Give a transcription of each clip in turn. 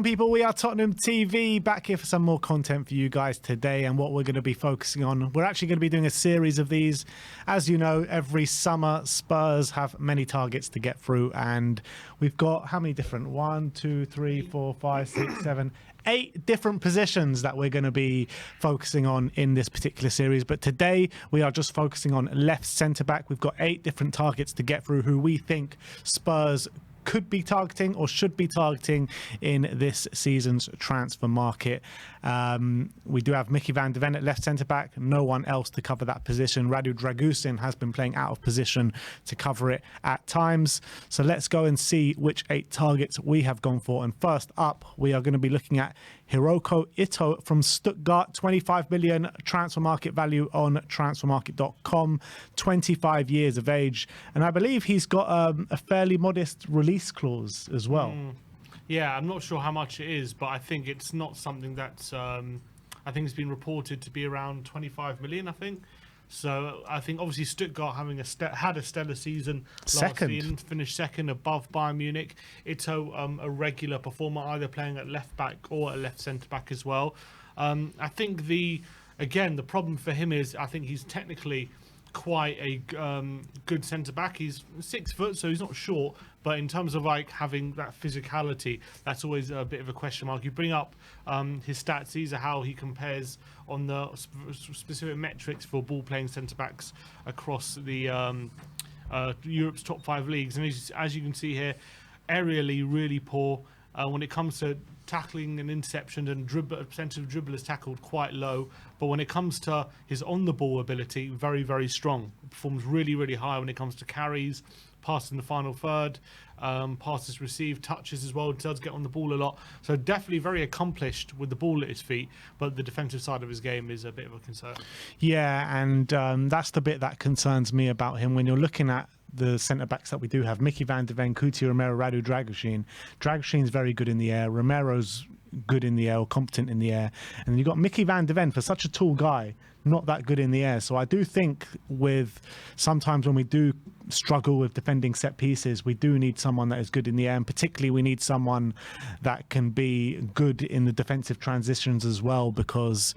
People, we are Tottenham TV, back here for some more content for you guys today. And what we're going to be focusing on, we're actually going to be doing a series of these. As you know, every summer Spurs have many targets to get through, and we've got how many different 1, 2, 3, 4, 5, 6, 7, 8 different positions that we're going to be focusing on in this particular series. But today we are just focusing on left centre back. We've got 8 different targets to get through who we think Spurs could be targeting or should be targeting in this season's transfer market. We do have Mickey van de Ven at left centre-back, no one else to cover that position. Radu Dragusin has been playing out of position to cover it at times. So let's go and see which 8 targets we have gone for. And first up, we are going to be looking at Hiroko Ito from Stuttgart, 25 million transfer market value on transfermarket.com, 25 years of age. And I believe he's got a fairly modest release clause as well. Yeah, I'm not sure how much it is, but I think it's not something that's, I think it's been reported to be around 25 million, I think. So I think obviously Stuttgart having had a stellar season last season, finished second above Bayern Munich. Ito, a regular performer, either playing at left back or at left centre back as well. I think the problem for him is I think he's technically quite a good centre back. He's 6 foot, so he's not short, but in terms of like having that physicality, that's always a bit of a question mark. You bring up his stats, these are how he compares on the specific metrics for ball playing centre backs across the Europe's top 5 leagues, and as you can see here, aerially really poor. When it comes to tackling and interception and percentage of dribblers tackled, quite low. But when it comes to his on-the-ball ability, very, very strong. Performs really, really high when it comes to carries, passes in the final third, passes received, touches as well. Does get on the ball a lot. So definitely very accomplished with the ball at his feet. But the defensive side of his game is a bit of a concern. Yeah, and that's the bit that concerns me about him. When you're looking at the centre-backs that we do have, Mickey van de Ven, Cuti Romero, Radu Dragusin. Dragusin's very good in the air. Romero's good in the air, or competent in the air. And you've got Mickey van de Ven, for such a tall guy, not that good in the air. So I do think sometimes when we do struggle with defending set pieces, we do need someone that is good in the air. And particularly we need someone that can be good in the defensive transitions as well, because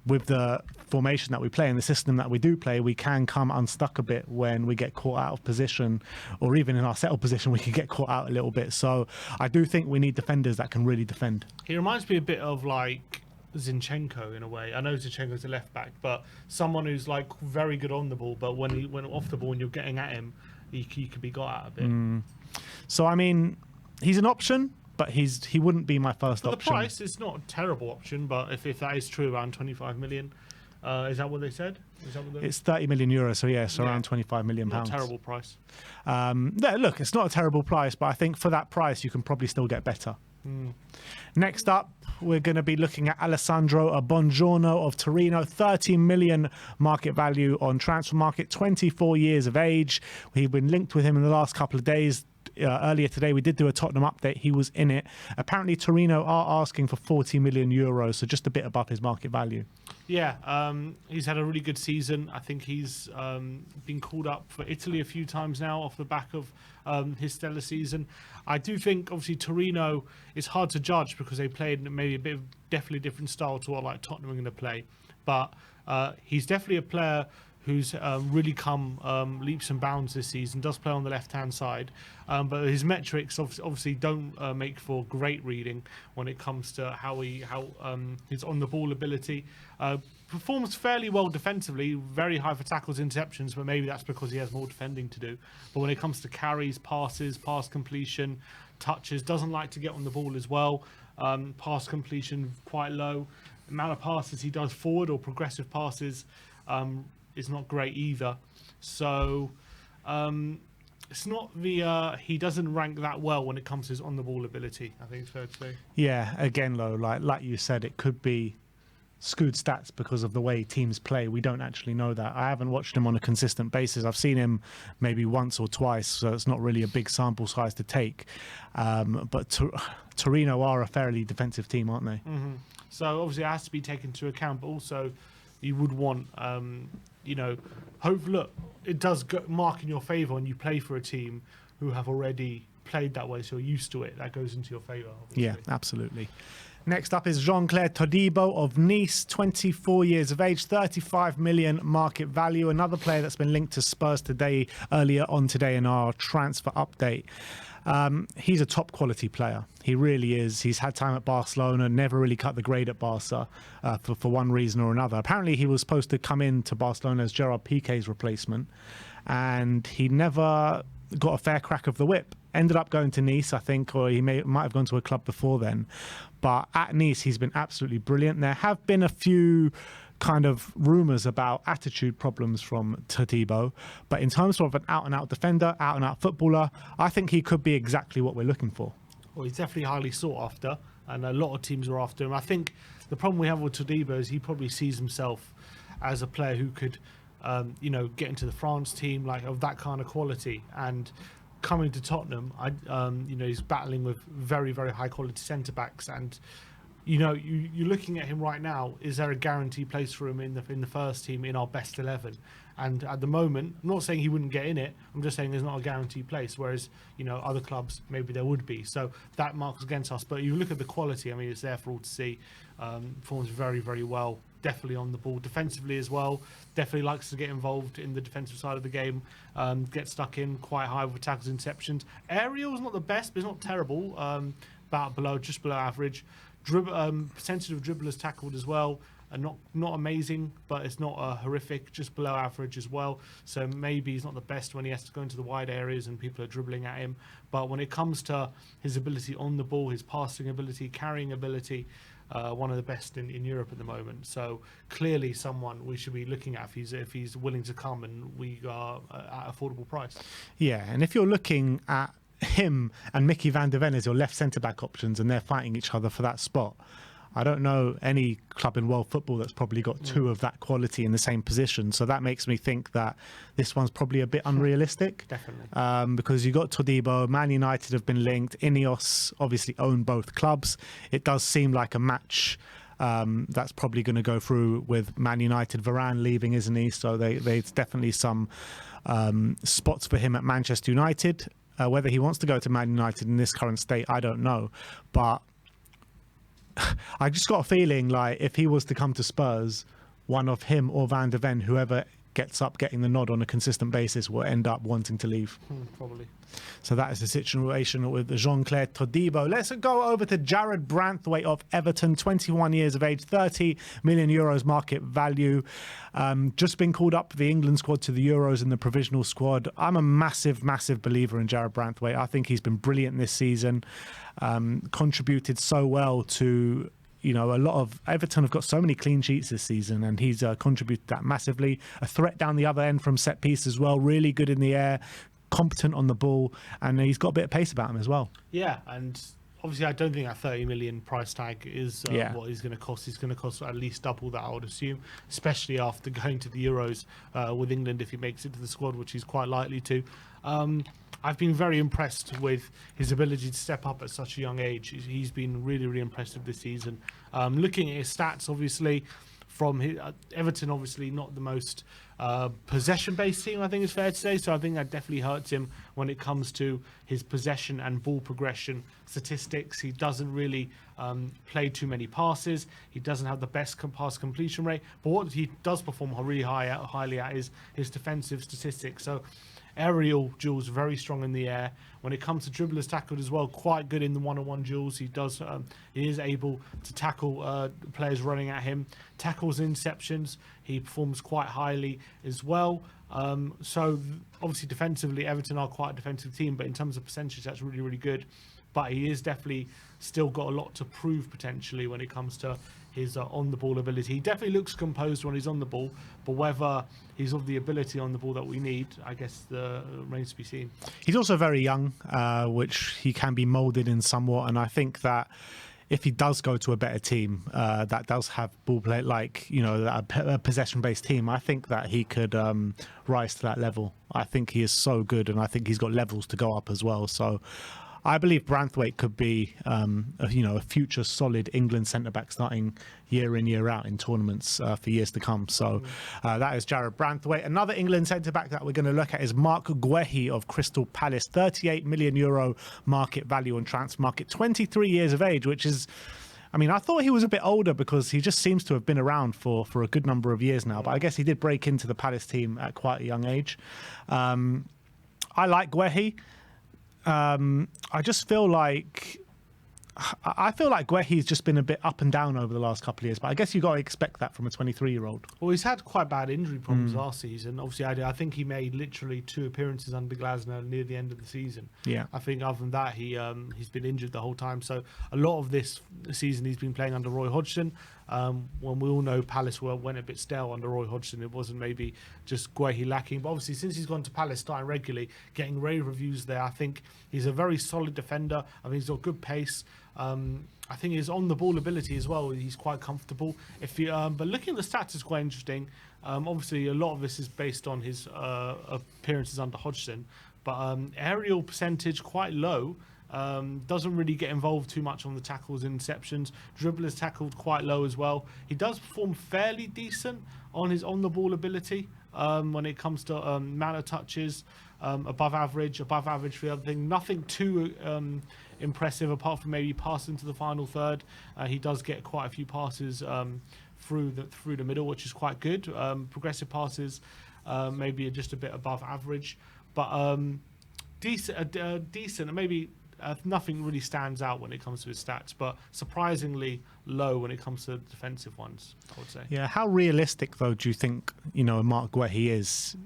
with the formation that we play and the system that we do play, we can come unstuck a bit when we get caught out of position, or even in our settled position, we can get caught out a little bit. So I do think we need defenders that can really defend. He reminds me a bit of like Zinchenko in a way. I know Zinchenko's a left back, but someone who's like very good on the ball, but when he went off the ball and you're getting at him, he could be got out a bit. So I mean, he's an option, but he wouldn't be my first option. The price is not a terrible option, but if that is true, around 25 million. Is that what they said? It's 30 million euros, so yes, around 25 million pounds. Not a terrible price. Look, it's not a terrible price, but I think for that price, you can probably still get better. Next up, we're going to be looking at Alessandro Buongiorno of Torino, 30 million market value on transfer market, 24 years of age. We've been linked with him in the last couple of days. Earlier today, we did do a Tottenham update. He was in it. Apparently, Torino are asking for 40 million euros, so just a bit above his market value. Yeah, he's had a really good season. I think he's been called up for Italy a few times now off the back of his stellar season. I do think, obviously, Torino is hard to judge because they played maybe a bit of definitely different style to what like Tottenham are going to play. But he's definitely a player who's really come leaps and bounds this season, does play on the left-hand side, but his metrics obviously don't make for great reading when it comes to how his on-the-ball ability. Performs fairly well defensively, very high for tackles, interceptions, but maybe that's because he has more defending to do. But when it comes to carries, passes, pass completion, touches, doesn't like to get on the ball as well. Pass completion quite low. Amount of passes he does forward or progressive passes is not great either. So it's not he doesn't rank that well when it comes to his on-the-ball ability, I think it's fair to say. Yeah, again, though, like you said, it could be skewed stats because of the way teams play. We don't actually know that. I haven't watched him on a consistent basis. I've seen him maybe once or twice, so it's not really a big sample size to take. But Torino are a fairly defensive team, aren't they? So obviously it has to be taken into account, but also you would want, hope, look, it does mark in your favour when you play for a team who have already played that way, so you're used to it. That goes into your favour. Yeah, absolutely. Next up is Jean-Claire Todibo of Nice, 24 years of age, 35 million market value. Another player that's been linked to Spurs today, earlier on today in our transfer update. He's a top quality player. He really is. He's had time at Barcelona, never really cut the grade at Barca for one reason or another. Apparently, he was supposed to come into Barcelona as Gerard Piqué's replacement, and he never got a fair crack of the whip. Ended up going to Nice, I think, or he might have gone to a club before then. But at Nice, he's been absolutely brilliant. There have been a few kind of rumours about attitude problems from Todibo. But in terms of an out-and-out defender, out-and-out footballer, I think he could be exactly what we're looking for. Well, he's definitely highly sought after, and a lot of teams are after him. I think the problem we have with Todibo is he probably sees himself as a player who could, get into the France team, like of that kind of quality. And coming to Tottenham, he's battling with very, very high quality centre backs, and you're looking at him right now. Is there a guaranteed place for him in the first team in our best 11? And at the moment, I'm not saying he wouldn't get in it. I'm just saying there's not a guaranteed place. Whereas other clubs maybe there would be. So that marks against us. But you look at the quality. I mean, it's there for all to see. Performs very, very well. Definitely on the ball defensively as well. Definitely likes to get involved in the defensive side of the game. Get stuck in quite high with tackles, interceptions. Aerial's not the best, but it's not terrible. Just below average. Percentage of dribblers tackled as well. Not amazing, but it's not horrific. Just below average as well. So maybe he's not the best when he has to go into the wide areas and people are dribbling at him. But when it comes to his ability on the ball, his passing ability, carrying ability, one of the best in Europe at the moment. So clearly someone we should be looking at if he's willing to come and we are at affordable price. Yeah, and if you're looking at him and Mickey van der Ven as your left centre-back options and they're fighting each other for that spot, I don't know any club in world football that's probably got two of that quality in the same position. So that makes me think that this one's probably a bit unrealistic. Definitely. Because you got Todibo, Man United have been linked. Ineos obviously own both clubs. It does seem like a match that's probably going to go through with Man United. Varane leaving, isn't he? So there's definitely some spots for him at Manchester United. Whether he wants to go to Man United in this current state, I don't know. But I just got a feeling like if he was to come to Spurs, one of him or Van der Ven, whoever gets up getting the nod on a consistent basis, will end up wanting to leave. Probably. So that is the situation with Jean-Claire Todibo. Let's go over to Jared Branthwaite of Everton, 21 years of age, 30 million euros market value. Just been called up for the England squad to the Euros and the provisional squad. I'm a massive, massive believer in Jared Branthwaite. I think he's been brilliant this season. Contributed so well to a lot of Everton have got so many clean sheets this season, and he's contributed that massively. A threat down the other end from set piece as well. Really good in the air, competent on the ball, and he's got a bit of pace about him as well. Yeah, and obviously I don't think that 30 million price tag is what he's going to cost. He's going to cost at least double that, I would assume, especially after going to the Euros with England if he makes it to the squad, which he's quite likely to. I've been very impressed with his ability to step up at such a young age. He's been really, really impressive this season. Looking at his stats, obviously, from Everton, obviously not the most possession-based team, I think it's fair to say. So I think that definitely hurts him when it comes to his possession and ball progression statistics. He doesn't really play too many passes. He doesn't have the best pass completion rate. But what he does perform really highly at is his defensive statistics. So aerial duels, very strong in the air. When it comes to dribblers tackled as well, quite good in the one-on-one duels. He is able to tackle players running at him. Tackles and interceptions, he performs quite highly as well. So obviously defensively, Everton are quite a defensive team, but in terms of percentage, that's really, really good. But he is definitely still got a lot to prove potentially when it comes to his on-the-ball ability. He definitely looks composed when he's on the ball, but whether he's of the ability on the ball that we need, I guess remains to be seen. He's also very young, which he can be moulded in somewhat, and I think that if he does go to a better team that does have ball play, like a possession-based team, I think that he could rise to that level. I think he is so good, and I think he's got levels to go up as well. So I believe Branthwaite could be, a future solid England centre-back starting year in, year out in tournaments for years to come. So that is Jared Branthwaite. Another England centre-back that we're going to look at is Mark Guehi of Crystal Palace. €38 million market value on transfer market, 23 years of age, which is... I mean, I thought he was a bit older because he just seems to have been around for a good number of years now. But I guess he did break into the Palace team at quite a young age. I like Guehi. I just feel like Guehi's just been a bit up and down over the last couple of years, but I guess you got to expect that from a 23-year-old. Well, he's had quite bad injury problems last season. Obviously, I think he made literally 2 appearances under Glasner near the end of the season. Yeah, I think other than that, he's been injured the whole time. So a lot of this season he's been playing under Roy Hodgson. When we all know Palace went a bit stale under Roy Hodgson, it wasn't maybe just Guehi lacking. But obviously, since he's gone to Palace, starting regularly, getting rave reviews there, I think he's a very solid defender. I think he's got good pace. I think his on-the-ball ability as well, he's quite comfortable. But looking at the stats is quite interesting. Obviously, a lot of this is based on his appearances under Hodgson. But aerial percentage quite low. Doesn't really get involved too much on the tackles and interceptions. Dribblers tackled quite low as well. He does perform fairly decent on his on-the-ball ability when it comes to amount of touches, above average for the other thing. Nothing too impressive apart from maybe passing to the final third. He does get quite a few passes through the middle, which is quite good. Progressive passes maybe just a bit above average, but decent, and maybe nothing really stands out when it comes to his stats, but surprisingly low when it comes to defensive ones, I would say. Yeah, how realistic though do you think Mark Guehi is?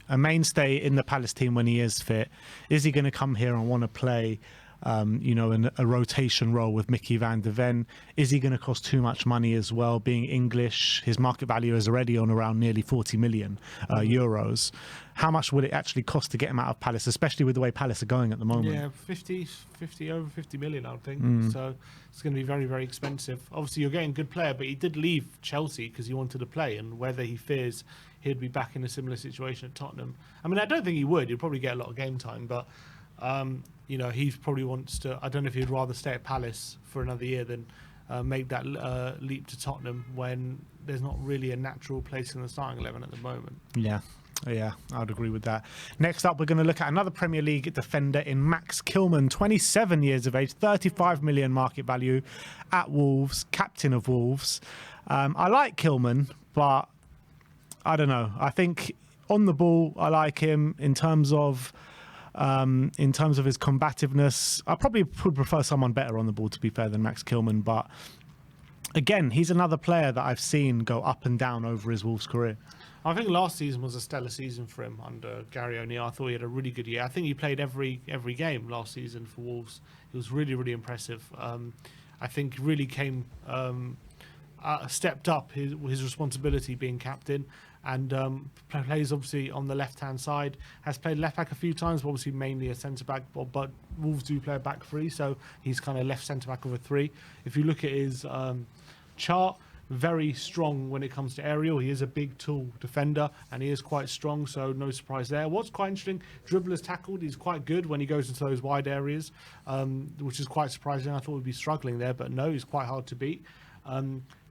A mainstay in the Palace team when he is fit. Is he going to come here and want to play in a rotation role with Mickey van der Ven? Is he going to cost too much money as well? Being English, his market value is already on around nearly 40 million euros. How much would it actually cost to get him out of Palace, especially with the way Palace are going at the moment? Yeah, 50 over 50 million, I would think. So it's going to be very, very expensive. Obviously, you're getting a good player, but he did leave Chelsea because he wanted to play, and whether he fears he'd be back in a similar situation at Tottenham. I mean, I don't think he would. He'd probably get a lot of game time, but he probably wants to. I don't know if he'd rather stay at Palace for another year than make that leap to Tottenham when there's not really a natural place in the starting 11 at the moment. Yeah, I'd agree with that. Next up, we're going to look at another Premier League defender in Max Kilman, 27 years of age, 35 million market value at Wolves, captain of Wolves. I like Kilman, but I don't know. I think on the ball, I like him in terms of his combativeness. I probably would prefer someone better on the ball, to be fair, than Max Kilman. But again, he's another player that I've seen go up and down over his Wolves career. I think last season was a stellar season for him under Gary O'Neill. I thought he had a really good year. I think he played every game last season for Wolves. He was really, really impressive. I think really stepped up his responsibility being captain, and plays obviously on the left-hand side. Has played left-back a few times, but obviously mainly a centre-back. But Wolves do play a back three, so he's kind of left centre-back of a three. If you look at his chart, very strong when it comes to aerial. He is a big, tall defender, and he is quite strong, so no surprise there. What's quite interesting, dribblers tackled, he's quite good when he goes into those wide areas, which is quite surprising. I thought we'd be struggling there, but no, he's quite hard to beat.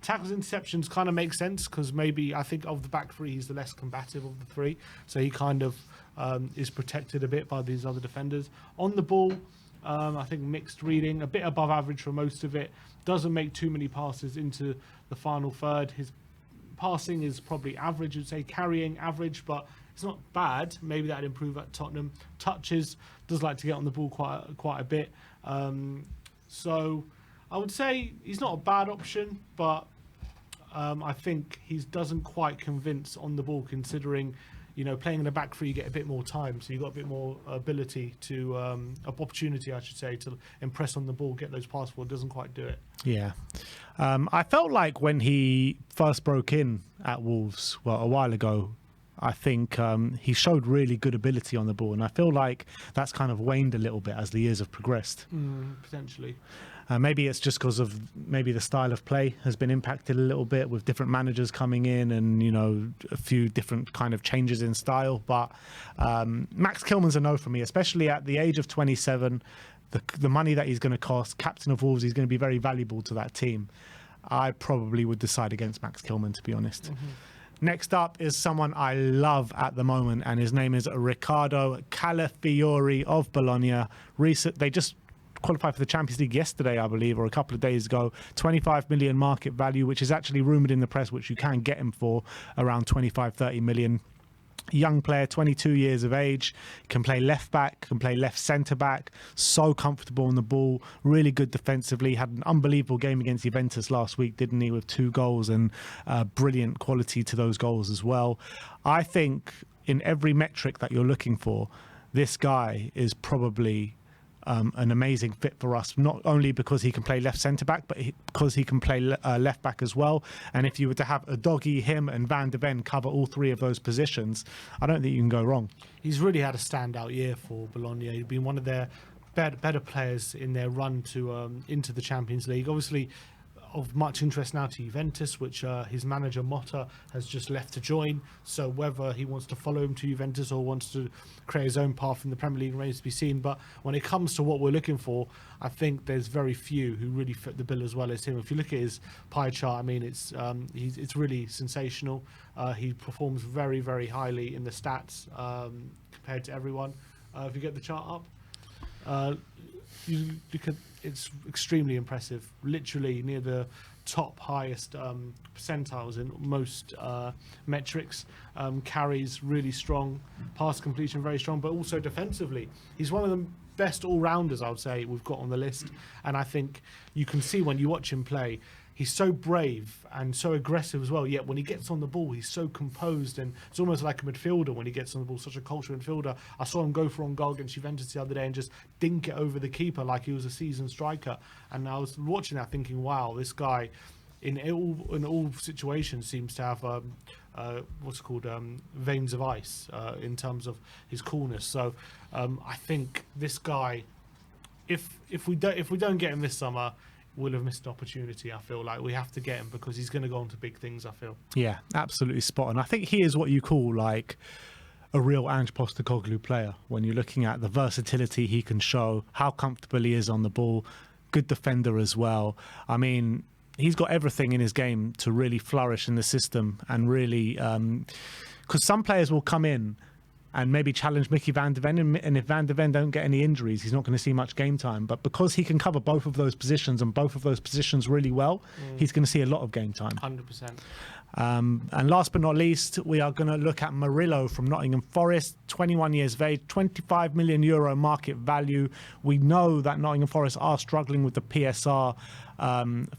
Tackles and interceptions kind of make sense because maybe I think of the back three, he's the less combative of the three, so he kind of is protected a bit by these other defenders. On the ball, I think mixed reading, a bit above average for most of it. Doesn't make too many passes into the final third. His passing is probably average, I'd say. Carrying average, but it's not bad. Maybe that'd improve at Tottenham. Touches, does like to get on the ball quite a bit. So I would say he's not a bad option, but I think he doesn't quite convince on the ball, considering playing in the back three, you get a bit more time, so you've got a bit more ability to opportunity, I should say, to impress on the ball, get those pass forward. Doesn't quite do it. Yeah, I felt like when he first broke in at Wolves, a while ago, I think he showed really good ability on the ball, and I feel like that's kind of waned a little bit as the years have progressed. Potentially. Maybe it's just because of the style of play has been impacted a little bit with different managers coming in and, a few different kind of changes in style. But Max Kilman's a no for me, especially at the age of 27, the money that he's going to cost, captain of Wolves, he's going to be very valuable to that team. I probably would decide against Max Kilman, to be honest. Next up is someone I love at the moment, and his name is Riccardo Calafiori of Bologna. They just qualified for the Champions League yesterday, I believe, or a couple of days ago. 25 million market value, which is actually rumoured in the press, which you can get him for around 25-30 million. Young player, 22 years of age, can play left back, can play left centre back, so comfortable on the ball, really good defensively, had an unbelievable game against Juventus last week, didn't he, with 2 goals and brilliant quality to those goals as well. I think in every metric that you're looking for, this guy is probably an amazing fit for us, not only because he can play left centre back, but because he can play left back as well. And if you were to have a doggy, him and Van de Ven cover all 3 of those positions, I don't think you can go wrong. He's really had a standout year for Bologna. He's been one of their better players in their run to into the Champions League. Obviously, of much interest now to Juventus, which his manager Motta has just left to join. So whether he wants to follow him to Juventus or wants to create his own path in the Premier League remains to be seen. But when it comes to what we're looking for, I think there's very few who really fit the bill as well as him. If you look at his pie chart, I mean, it's really sensational. He performs very, very highly in the stats compared to everyone. If you get the chart up, you could. It's extremely impressive, literally near the top highest percentiles in most metrics. Carries really strong, pass completion very strong, but also defensively. He's one of the best all-rounders, I would say, we've got on the list. And I think you can see when you watch him play, he's so brave and so aggressive as well, yet when he gets on the ball, he's so composed, and it's almost like a midfielder when he gets on the ball, such a cultural midfielder. I saw him go for on goal against Juventus the other day and just dink it over the keeper like he was a seasoned striker. And I was watching that thinking, wow, this guy in all situations seems to have veins of ice in terms of his coolness. So I think this guy, if we don't get him this summer, will have missed an opportunity. I feel like we have to get him because he's going to go on to big things, I feel. Yeah, absolutely spot on. I think he is what you call like a real Ange Postecoglou player when you're looking at the versatility he can show, how comfortable he is on the ball, good defender as well. I mean, he's got everything in his game to really flourish in the system and really, because some players will come in and maybe challenge Mickey Van de Ven, and if Van de Ven don't get any injuries, he's not going to see much game time. But because he can cover both of those positions and both of those positions really well, he's going to see a lot of game time. 100%. And last but not least, we are going to look at Murillo from Nottingham Forest, 21 years of age, 25 million euro market value. We know that Nottingham Forest are struggling with the PSR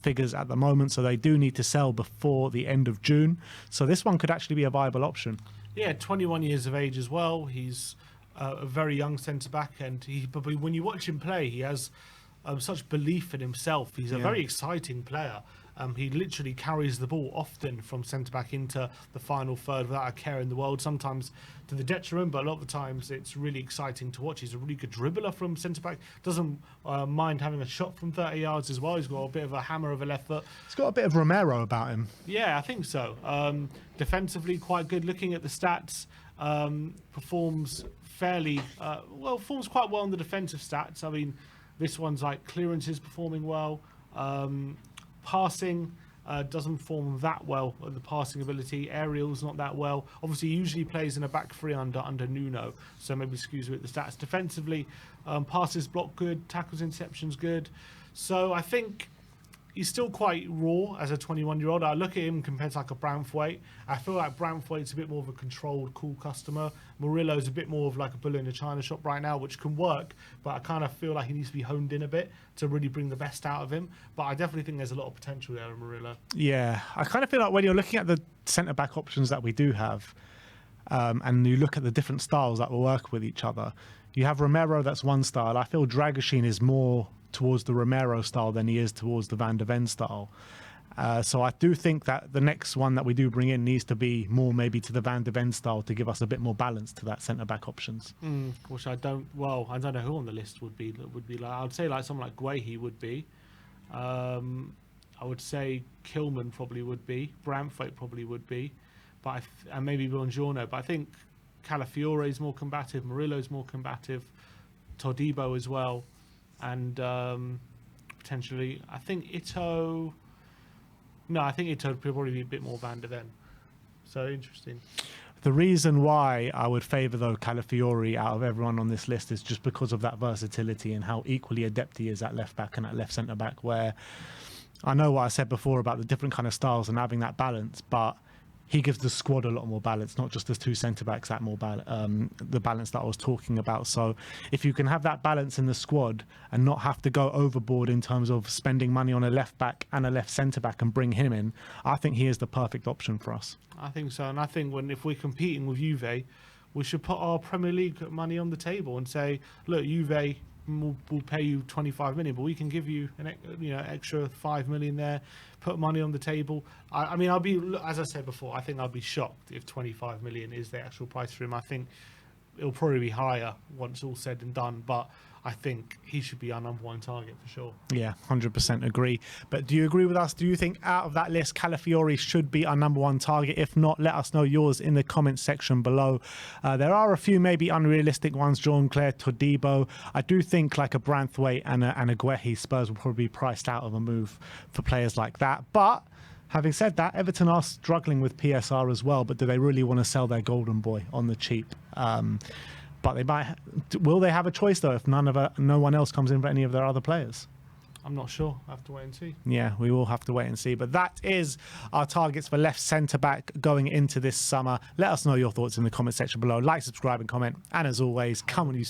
figures at the moment, so they do need to sell before the end of June. So this one could actually be a viable option. Yeah, 21 years of age as well. He's a very young centre-back, and but when you watch him play, he has such belief in himself. He's a very exciting player. He literally carries the ball often from centre-back into the final third without a care in the world, sometimes to the detriment, but a lot of the times it's really exciting to watch. He's a really good dribbler from centre-back, doesn't mind having a shot from 30 yards as well. He's got a bit of a hammer of a left foot. He's got a bit of Romero about him. Yeah, I think so. Defensively, quite good. Looking at the stats, performs fairly performs quite well in the defensive stats. I mean, this one's like clearances performing well. Passing doesn't form that well, the passing ability. Aerials not that well. Obviously, he usually plays in a back three under Nuno, so maybe skews a bit the stats. Defensively, passes block good, tackles interceptions good. So I think he's still quite raw as a 21-year-old. I look at him compared to like a Branthwaite. I feel like Branthwaite's a bit more of a controlled, cool customer. Murillo's a bit more of like a bull in a china shop right now, which can work, but I kind of feel like he needs to be honed in a bit to really bring the best out of him. But I definitely think there's a lot of potential there in Murillo. Yeah, I kind of feel like when you're looking at the centre-back options that we do have, and you look at the different styles that will work with each other, you have Romero, that's one style. I feel Dragoshin is more towards the Romero style than he is towards the Van de Ven style. So I do think that the next one that we do bring in needs to be more maybe to the Van de Ven style to give us a bit more balance to that centre-back options. Which I don't know who on the list would be like. I would say like someone like Guehi would be. I would say Kilman probably would be. Branthwaite probably would be. But and maybe Buongiorno. But I think Calafiore is more combative. Murillo is more combative. Todibo as well. and potentially I think Ito. No, I think Ito would probably be a bit more Van der Ven. So interesting. The reason why I would favour, though, Calafiori out of everyone on this list is just because of that versatility and how equally adept he is at left back and at left centre back, where I know what I said before about the different kind of styles and having that balance, but he gives the squad a lot more balance, not just the two centre backs, that more the balance that I was talking about. So if you can have that balance in the squad and not have to go overboard in terms of spending money on a left back and a left centre back and bring him in, I think he is the perfect option for us. I think so, and I think if we're competing with Juve, we should put our Premier League money on the table and say, look, Juve will pay you 25 million, but we can give you an extra 5 million there. Put money on the table. I mean, as I said before, I think I'll be shocked if 25 million is the actual price for him. I think it'll probably be higher once all said and done, but I think he should be our #1 target for sure. Yeah, 100% agree. But do you agree with us? Do you think out of that list, Calafiori should be our #1 target? If not, let us know yours in the comments section below. There are a few maybe unrealistic ones. Jean-Claire Todibo. I do think like a Branthwaite and a Guehi, Spurs will probably be priced out of a move for players like that. But having said that, Everton are struggling with PSR as well. But do they really want to sell their golden boy on the cheap? But will they have a choice though if no one else comes in for any of their other players? I'm not sure. I have to wait and see. Yeah, we will have to wait and see. But that is our targets for left centre back going into this summer. Let us know your thoughts in the comment section below. Like, subscribe and comment. And as always, come on, you